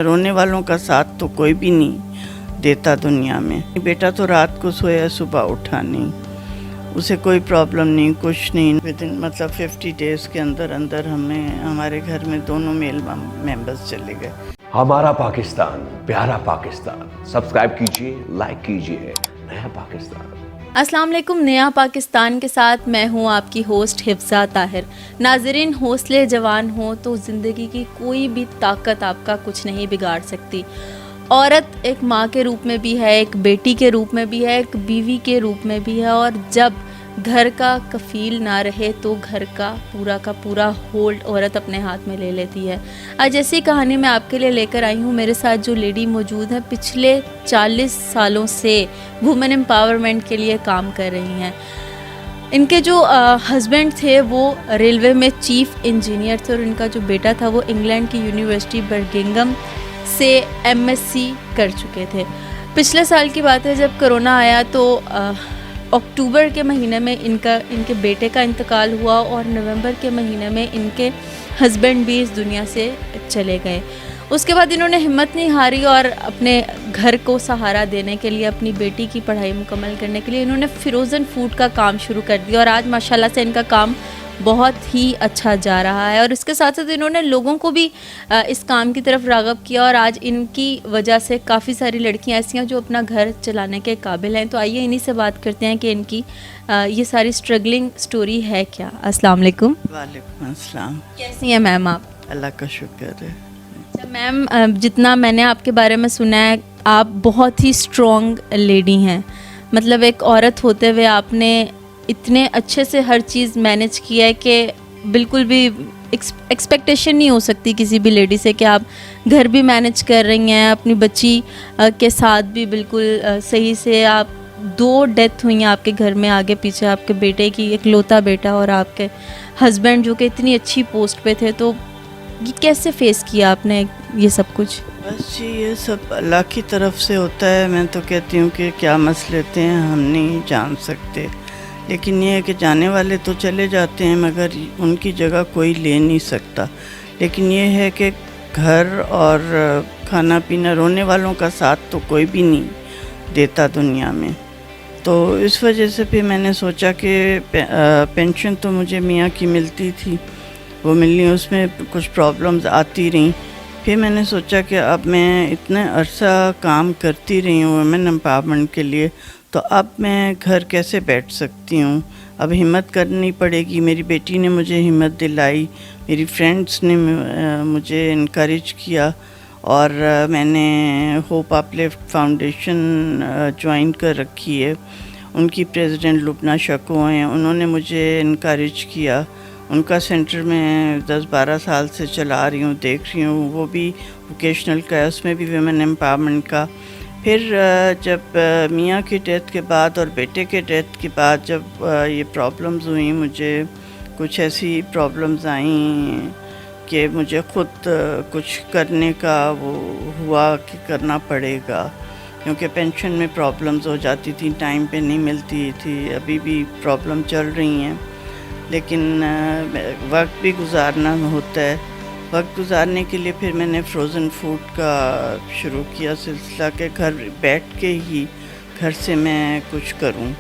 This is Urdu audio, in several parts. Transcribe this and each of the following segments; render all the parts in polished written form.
رونے والوں کا ساتھ تو کوئی بھی نہیں دیتا دنیا میں. بیٹا تو رات کو سویا صبح اٹھا نہیں, اسے کوئی پرابلم نہیں, کچھ نہیں. مطلب 50 ڈیز کے اندر ہمارے گھر میں دونوں میل ممبرز چلے گئے. ہمارا پاکستان, پیارا پاکستان. سبسکرائب کیجئے, لائک کیجئے. نیا پاکستان. السلام علیکم. نیا پاکستان کے ساتھ میں ہوں آپ کی ہوسٹ حفظہ طاہر. ناظرین, حوصلے جوان ہوں تو زندگی کی کوئی بھی طاقت آپ کا کچھ نہیں بگاڑ سکتی. عورت ایک ماں کے روپ میں بھی ہے, ایک بیٹی کے روپ میں بھی ہے, ایک بیوی کے روپ میں بھی ہے, اور جب گھر کا کفیل نہ رہے تو گھر کا پورا ہولڈ عورت اپنے ہاتھ میں لے لیتی ہے. آج ایسی کہانی میں آپ کے لیے لے کر آئی ہوں. میرے ساتھ جو لیڈی موجود ہیں پچھلے 40 سالوں سے وومن امپاورمنٹ کے لیے کام کر رہی ہیں. ان کے جو ہسبینڈ تھے وہ ریلوے میں چیف انجینئر تھے, اور ان کا جو بیٹا تھا وہ انگلینڈ کی یونیورسٹی برگنگم سے MSc کر چکے تھے. پچھلے سال کی بات ہے, جب کرونا آیا تو اکتوبر کے مہینے میں ان کے بیٹے کا انتقال ہوا, اور نومبر کے مہینے میں ان کے ہسبینڈ بھی اس دنیا سے چلے گئے. اس کے بعد انہوں نے ہمت نہیں ہاری, اور اپنے گھر کو سہارا دینے کے لیے, اپنی بیٹی کی پڑھائی مکمل کرنے کے لیے انہوں نے فروزن فوڈ کا کام شروع کر دیا, اور آج ماشاءاللہ سے ان کا کام بہت ہی اچھا جا رہا ہے. اور اس کے ساتھ ساتھ انہوں نے لوگوں کو بھی اس کام کی طرف راغب کیا, اور آج ان کی وجہ سے کافی ساری لڑکیاں ایسی ہیں جو اپنا گھر چلانے کے قابل ہیں. تو آئیے انہی سے بات کرتے ہیں کہ ان کی یہ ساری اسٹرگلنگ سٹوری ہے کیا. السلام علیکم. وعلیکم السلام. کیسی ہیں میم آپ؟ اللہ کا شکر ہے. میم, جتنا میں نے آپ کے بارے میں سنا ہے, آپ بہت ہی اسٹرانگ لیڈی ہیں. مطلب ایک عورت ہوتے ہوئے آپ نے اتنے اچھے سے ہر چیز مینیج کیا ہے کہ بالکل بھی ایکسپیکٹیشن نہیں ہو سکتی کسی بھی لیڈی سے کہ آپ گھر بھی مینیج کر رہی ہیں, اپنی بچی کے ساتھ بھی بالکل صحیح سے. آپ 2 ڈیتھ ہوئی ہیں آپ کے گھر میں آگے پیچھے, آپ کے بیٹے کی, اکلوتا بیٹا, اور آپ کے ہسبینڈ جو کہ اتنی اچھی پوسٹ پہ تھے. تو یہ کیسے فیس کیا آپ نے یہ سب کچھ؟ بس جی, یہ سب اللہ کی طرف سے ہوتا ہے. میں تو کہتی ہوں کہ کیا مسئلے تھے ہم نہیں جان سکتے, لیکن یہ ہے کہ جانے والے تو چلے جاتے ہیں مگر ان کی جگہ کوئی لے نہیں سکتا. لیکن یہ ہے کہ گھر اور کھانا پینا, رونے والوں کا ساتھ تو کوئی بھی نہیں دیتا دنیا میں. تو اس وجہ سے پھر میں نے سوچا کہ پینشن تو مجھے میاں کی ملتی تھی, وہ ملنی, اس میں کچھ پرابلمز آتی رہیں. پھر میں نے سوچا کہ اب میں اتنے عرصہ کام کرتی رہی ہوں ویمن امپاورمنٹ کے لیے, تو اب میں گھر کیسے بیٹھ سکتی ہوں. اب ہمت کرنی پڑے گی. میری بیٹی نے مجھے ہمت دلائی, میری فرینڈس نے مجھے انکریج کیا, اور میں نے ہوپ اپ لفٹ فاؤنڈیشن جوائن کر رکھی ہے. ان کی پریزیڈنٹ لبنہ شکو ہیں, انہوں نے مجھے انکریج کیا. ان کا سینٹر میں 10-12 سال سے چلا رہی ہوں, دیکھ رہی ہوں. وہ بھی ووکیشنل کا ہے, اس میں بھی ویمن امپاورمنٹ کا. پھر جب میاں کی ڈیتھ کے بعد اور بیٹے کے ڈیتھ کے بعد جب یہ پرابلمز ہوئیں, مجھے کچھ ایسی پرابلمز آئیں کہ مجھے خود کچھ کرنے کا وہ ہوا کہ کرنا پڑے گا, کیونکہ پینشن میں پرابلمز ہو جاتی تھیں, ٹائم پہ نہیں ملتی تھی. ابھی بھی پرابلم چل رہی ہیں, لیکن وقت بھی گزارنا ہوتا ہے. وقت گزارنے کے لیے پھر میں نے فروزن فوڈ کا شروع کیا سلسلہ کہ گھر بیٹھ کے ہی گھر سے میں کچھ کروں.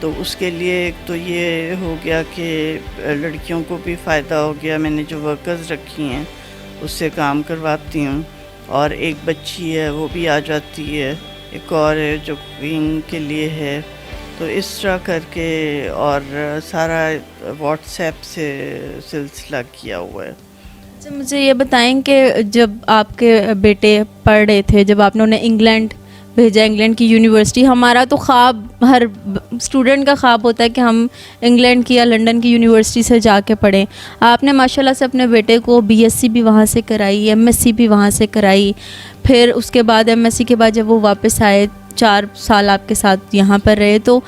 تو اس کے لیے ایک تو یہ ہو گیا کہ لڑکیوں کو بھی فائدہ ہو گیا. میں نے جو ورکرز رکھی ہیں اس سے کام کرواتی ہوں, اور ایک بچی ہے وہ بھی آ جاتی ہے, ایک اور ہے جو کوکنگ کے لیے ہے. تو اس طرح کر کے, اور سارا واٹس ایپ سے سلسلہ کیا ہوا ہے. اچھا, مجھے یہ بتائیں کہ جب آپ کے بیٹے پڑھ رہے تھے, جب آپ نے انہیں انگلینڈ بھیجا, انگلینڈ کی یونیورسٹی, ہمارا تو خواب, ہر اسٹوڈنٹ کا خواب ہوتا ہے کہ ہم انگلینڈ کی یا لنڈن کی یونیورسٹی سے جا کے پڑھیں. آپ نے ماشاءاللہ سے اپنے بیٹے کو BSc بھی وہاں سے کرائی, MSc بھی وہاں سے کرائی. پھر اس کے بعد MSc کے بعد جب وہ واپس آئے, 4 سال آپ کے ساتھ یہاں پر رہے, تو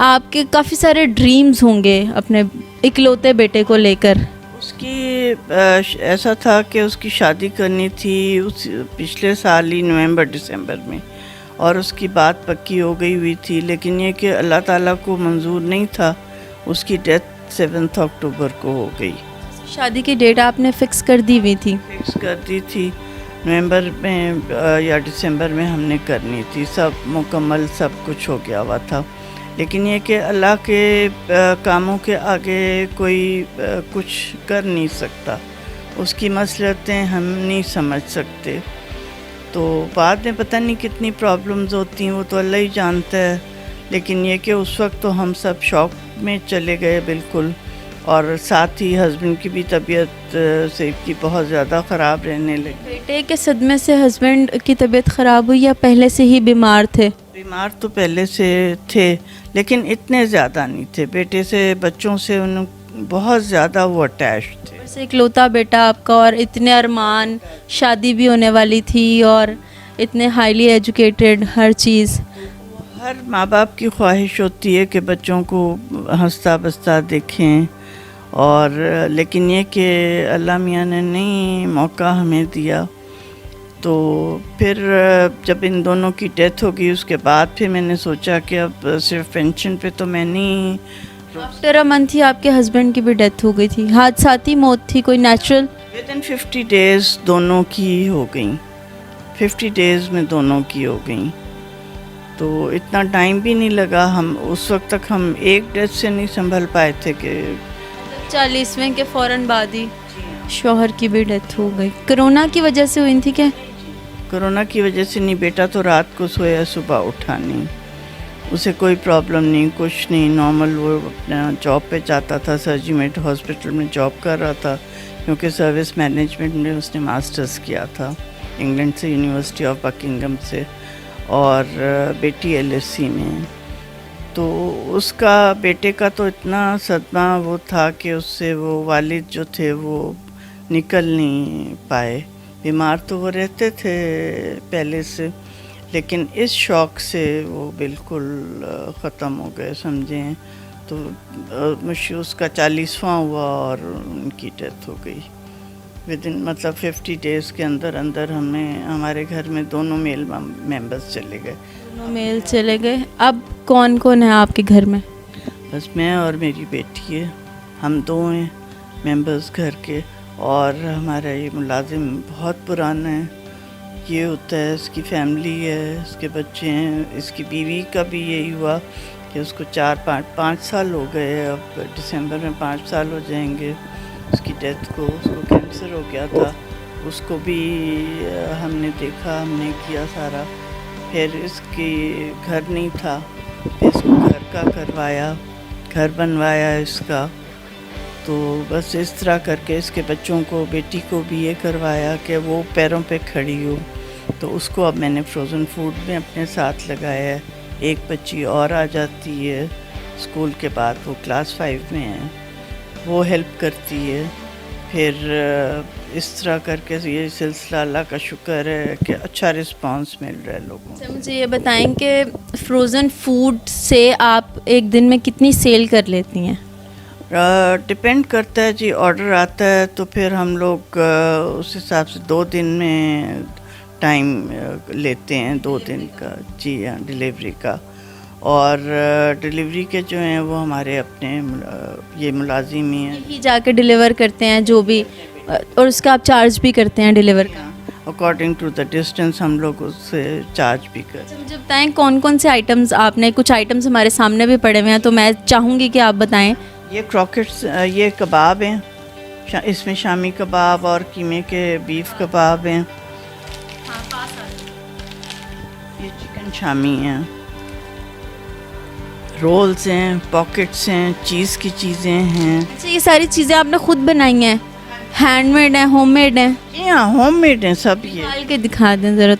آپ کے کافی سارے ڈریمز ہوں گے اپنے اکلوتے بیٹے کو لے کر. اس کی ایسا تھا کہ اس کی شادی کرنی تھی اس پچھلے سال ہی نومبر دسمبر میں, اور اس کی بات پکی ہو گئی ہوئی تھی. لیکن یہ کہ اللہ تعالیٰ کو منظور نہیں تھا. اس کی ڈیتھ 7 اکتوبر کو ہو گئی. شادی کی ڈیٹ آپ نے فکس کر دی ہوئی تھی؟ فکس کر دی تھی. نومبر میں یا دسمبر میں ہم نے کرنی تھی، سب مکمل سب کچھ ہو گیا ہوا تھا، لیکن یہ کہ اللہ کے کاموں کے آگے کوئی کچھ کر نہیں سکتا، اس کی مصلحتیں ہم نہیں سمجھ سکتے، تو بعد میں پتہ نہیں کتنی پرابلمز ہوتی ہیں وہ تو اللہ ہی جانتا ہے، لیکن یہ کہ اس وقت تو ہم سب شوق میں چلے گئے بالکل، اور ساتھ ہی ہسبینڈ کی بھی طبیعت سے کی بہت زیادہ خراب رہنے لگی۔ بیٹے کے صدمے سے ہسبینڈ کی طبیعت خراب ہوئی یا پہلے سے ہی بیمار تھے؟ بیمار تو پہلے سے تھے لیکن اتنے زیادہ نہیں تھے، بیٹے سے بچوں سے ان بہت زیادہ وہ اٹیچ تھے۔ بس اکلوتا بیٹا آپ کا، اور اتنے ارمان، شادی بھی ہونے والی تھی اور اتنے ہائیلی ایجوکیٹڈ، ہر چیز۔ ہر ماں باپ کی خواہش ہوتی ہے کہ بچوں کو ہنستا بستا دیکھیں، اور لیکن یہ کہ اللہ میاں نے نہیں موقع ہمیں دیا، تو پھر جب ان دونوں کی ڈیتھ ہو گئی اس کے بعد پھر میں نے سوچا کہ اب صرف پینشن پہ تو میں نہیں۔ آفٹر اے منتھ ہی آپ کے ہسبینڈ کی بھی ڈیتھ ہو گئی تھی، حادثاتی موت تھی کوئی نیچرل؟ ود ان 50 days دونوں کی ہو گئیں، 50 days میں دونوں کی ہو گئیں، تو اتنا ٹائم بھی نہیں لگا، ہم اس وقت تک ہم ایک ڈیتھ سے نہیں سنبھل پائے تھے کہ 40ویں کے فوراً بعد ہی شوہر کی بھی ڈیتھ ہو گئی۔ کرونا کی وجہ سے ہوئی تھی کیا؟ کرونا کی وجہ سے نہیں، بیٹا تو رات کو سویا صبح اٹھا نہیں، اسے کوئی پرابلم نہیں، کچھ نہیں، نارمل وہ اپنا جاب پہ جاتا تھا، سرجی میٹ ہاسپٹل میں جاب کر رہا تھا، کیونکہ سروس مینجمنٹ میں اس نے ماسٹرز کیا تھا انگلینڈ سے، یونیورسٹی آف بکنگم سے، اور بیٹی LSE میں، تو اس کا بیٹے کا تو اتنا صدمہ وہ تھا کہ اس سے وہ والد جو تھے وہ نکل نہیں پائے، بیمار تو وہ رہتے تھے پہلے سے، لیکن اس شوق سے وہ بالکل ختم ہو گئے سمجھیں، تو اس کا 40واں ہوا اور ان کی ڈیتھ ہو گئی مطلب 50 days کے اندر ہمارے گھر میں دونوں میل ممبرس چلے گئے۔ دونوں میل چلے گئے۔ اب کون کون ہے آپ کے گھر میں؟ بس میں اور میری بیٹی ہے، ہم دو ہیں ممبرس گھر کے، اور ہمارا یہ ملازم بہت پرانا ہے، یہ ہوتا ہے اس کی فیملی ہے، اس کے بچے ہیں، اس کی بیوی کا بھی یہی ہوا کہ اس کو 4-5 سال ہو گئے، اب دسمبر میں 5 سال ہو جائیں گے اس کی ڈیتھ کو، اس کو کینسر ہو گیا تھا، اس کو بھی ہم نے دیکھا، ہم نے کیا سارا، پھر اس کی گھر نہیں تھا، پھر اس کو گھر کا کروایا، گھر بنوایا اس کا، تو بس اس طرح کر کے اس کے بچوں کو، بیٹی کو بھی یہ کروایا کہ وہ پیروں پہ کھڑی ہو، تو اس کو اب میں نے فروزن فوڈ میں اپنے ساتھ لگایا ہے، ایک بچی اور آ جاتی ہے اسکول کے بعد، وہ کلاس 5 میں ہے، وہ ہیلپ کرتی ہے، پھر اس طرح کر کے یہ سلسلہ اللہ کا شکر ہے کہ اچھا رسپانس مل رہا ہے لوگوں سے۔ مجھے یہ بتائیں کہ فروزن فوڈ سے آپ ایک دن میں کتنی سیل کر لیتی ہیں؟ ڈپینڈ کرتا ہے جی، آرڈر آتا ہے تو پھر ہم لوگ اس حساب سے 2 دن میں ٹائم لیتے ہیں، 2 دن کا، جی ہاں، ڈلیوری کا، اور ڈلیوری کے جو ہیں وہ ہمارے اپنے یہ ملازم ہی ہیں، ہی جا کے ڈلیور کرتے ہیں جو بھی، اور اس کا آپ چارج بھی کرتے ہیں ڈلیور کا؟ اکارڈنگ ٹو دا ڈسٹینس ہم لوگ اس سے چارج بھی کرتے ہیں۔ مجھے بتائیں کون کون سے آئٹمز، آپ نے کچھ آئٹمز ہمارے سامنے بھی پڑے ہوئے ہیں تو میں چاہوں گی کہ آپ بتائیں۔ یہ کراکٹس، یہ کباب ہیں، اس میں شامی کباب اور قیمے کے بیف کباب ہیں، یہ چکن شامی ہیں، رولز ہیں، پاکٹس ہیں، چیز کی چیزیں ہیں۔ اچھا، یہ ساری چیزیں آپ نے خود بنائی ہیں؟ ہینڈ میڈ ہیں، ہوم میڈ ہیں؟ جی ہاں، ہوم میڈ ہیں سب۔ یہ نکال کے دکھا دیں ذرا،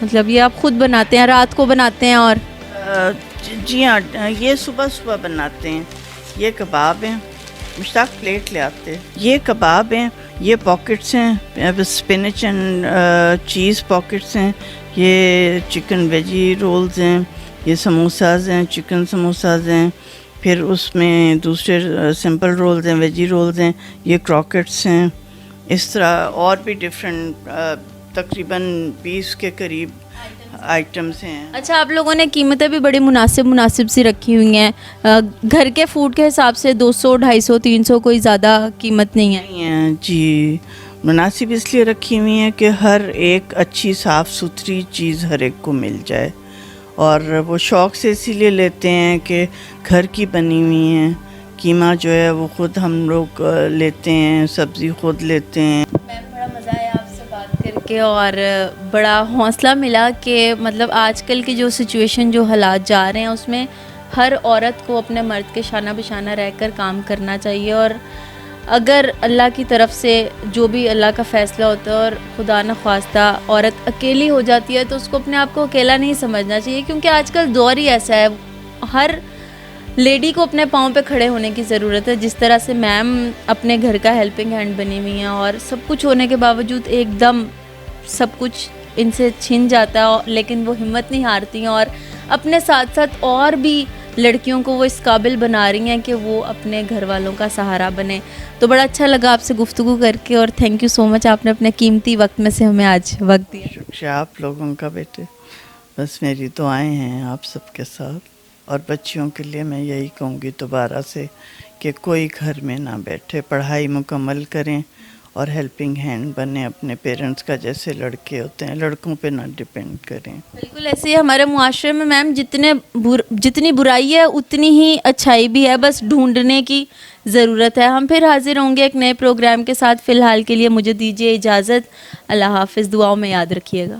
مطلب یہ آپ خود بناتے ہیں، رات کو بناتے ہیں؟ اور جی ہاں، یہ صبح صبح بناتے ہیں۔ یہ کباب ہیں، مشتاق پلیٹ لے آتے، یہ کباب ہیں، یہ پاکٹس ہیں، اسپینچ اینڈ چیز پاکٹس ہیں، یہ چکن ویجی رولز ہیں، یہ سموساز ہیں، چکن سموساز ہیں، پھر اس میں دوسرے سمپل رولز ہیں، ویجی رولز ہیں، یہ کراکٹس ہیں، اس طرح اور بھی ڈفرینٹ تقریباً 20 کے قریب آئٹمس ہیں۔ اچھا، آپ لوگوں نے قیمتیں بھی بڑی مناسب سی رکھی ہوئی ہیں، گھر کے فوڈ کے حساب سے 200 250 300 کوئی زیادہ قیمت نہیں ہے؟ جی مناسب اس لیے رکھی ہوئی ہیں کہ ہر ایک اچھی صاف ستھری چیز ہر ایک کو مل جائے، اور وہ شوق سے اسی لیے لیتے ہیں کہ گھر کی بنی ہوئی ہیں. قیمہ جو ہے وہ خود ہم لوگ لیتے ہیں، سبزی خود لیتے ہیں. میم بڑا مزہ آیا آپ سے بات کر کے، اور بڑا حوصلہ ملا کہ مطلب آج کل کی جو سچویشن، جو حالات جا رہے ہیں، اس میں ہر عورت کو اپنے مرد کے شانہ بشانہ رہ کر کام کرنا چاہیے. اور اگر اللہ کی طرف سے جو بھی اللہ کا فیصلہ ہوتا ہے اور خدا نخواستہ عورت اکیلی ہو جاتی ہے تو اس کو اپنے آپ کو اکیلا نہیں سمجھنا چاہیے، کیونکہ آج کل دور ہی ایسا ہے. ہر لیڈی کو اپنے پاؤں پہ کھڑے ہونے کی ضرورت ہے. جس طرح سے میم اپنے گھر کا ہیلپنگ ہینڈ بنی ہوئی ہیں، اور سب کچھ ہونے کے باوجود ایک دم سب کچھ ان سے چھن جاتا ہے، لیکن وہ ہمت نہیں ہارتی ہیں، اور اپنے ساتھ ساتھ اور بھی لڑکیوں کو وہ اس قابل بنا رہی ہیں کہ وہ اپنے گھر والوں کا سہارا بنے. تو بڑا اچھا لگا آپ سے گفتگو کر کے، اور تھینک یو سو مچ، آپ نے اپنے قیمتی وقت میں سے ہمیں آج وقت دیا. شکریہ آپ لوگوں کا بیٹے. بس میری دعائیں ہیں آپ سب کے ساتھ، اور بچیوں کے لیے میں یہی کہوں گی دوبارہ سے کہ کوئی گھر میں نہ بیٹھے، پڑھائی مکمل کریں اور ہیلپنگ ہینڈ بنیں اپنے پیرنٹس کا، جیسے لڑکے ہوتے ہیں. لڑکوں پہ نہ ڈپینڈ کریں. بالکل ایسے ہی ہمارے معاشرے میں میم جتنی برائی ہے اتنی ہی اچھائی بھی ہے، بس ڈھونڈنے کی ضرورت ہے. ہم پھر حاضر ہوں گے ایک نئے پروگرام کے ساتھ. فی الحال کے لیے مجھے دیجیے اجازت. اللہ حافظ. دعاؤں میں یاد رکھیے گا.